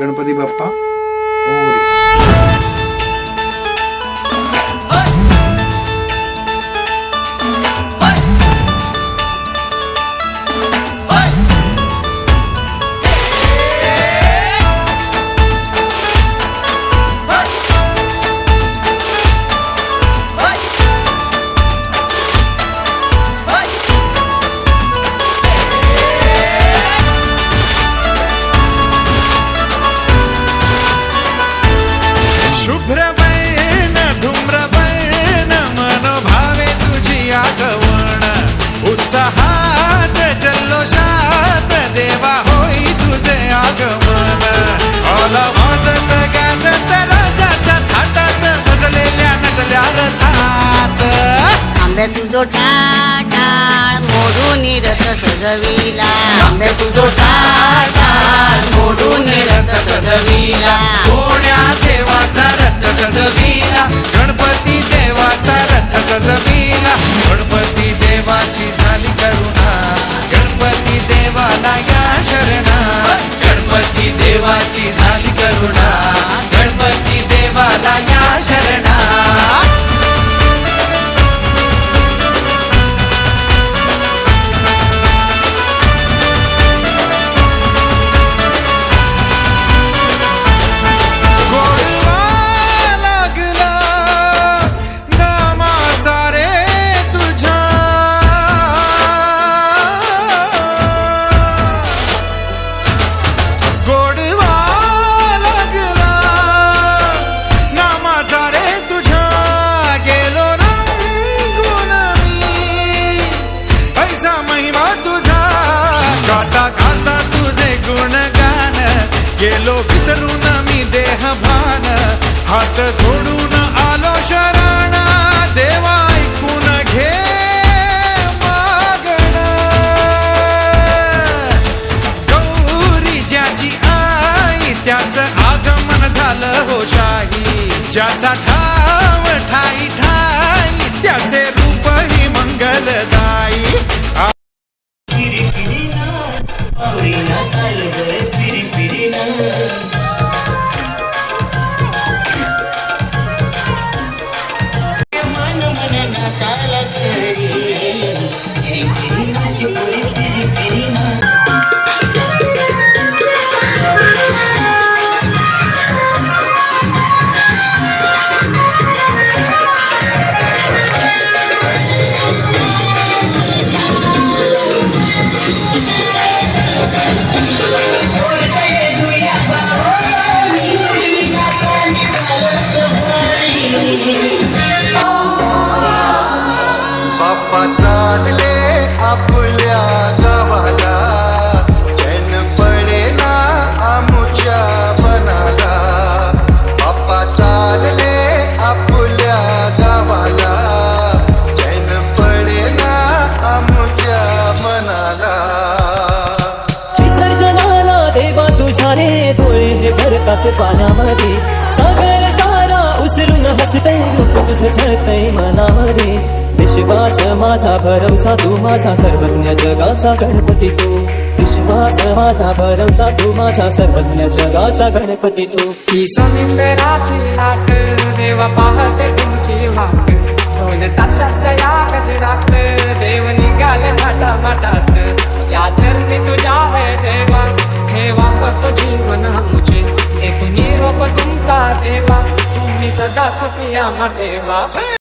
गणपती बाप्पा मोरया. शुभ्रवर्ण धूम्रवर्ण मनोभावे तुझी आगवण उत्साहात जल्लोषात देवा होई तुझे आगमन. ऑल वाजत गाजत राजाच्या थाटात सजलेल्या नटल्या रथात. आंबे तुझो टाळ मोडून रथ सजविला. आंबे तुझो टाळ मोडून रथ सजविला. कोण्या देवाचा रथ सजविला. गणपती देवाचा रथ सजविला. गणपती देवाची झाली करुणा. गणपती देवाला या शरणा. गणपती देवाची झाली करुणा. गणपती देवाला या शरणा. गेलो विसरून मी देह भान. हात जोडून आलो शरण. देवा ऐकून घे मागण. गौरी ज्याची आई त्याचं आगमन झालं हो शाही. ज्याचा ठाव ठाई ठाई त्याचे रूपही मंगलदायी. बाप्पा चालले आपल्या गावाला. चैन पडेना आमुच्या मनाला. बाप्पा चालले आपल्या गावाला. चैन पडेना आमुच्या मनाला. विसर्जनाला देवा तुझ्या रे डोळे भरतात पाण्यामध्ये. सागर सारा उसरून हसते रूप तुझं छळतय मनामध्ये. विश्वास माझा भरवसा तू माझा सर्वज्ञ जगाचा गणपती तू. विश्वास माझा भरवसा तू माझा सर्वज्ञ जगाचा गणपती तू. ही समिंदराची लाट देवा पाहते तुमची वाट. दोन ताशाच्या या गजरात देव निघाले माटामाटात. या चरणी तुझ्या है देवा ठेवा तो जीवन आमचे. एक निरोप तुमचा देवा तुम्ही सदा सुखी आम्हा देवा.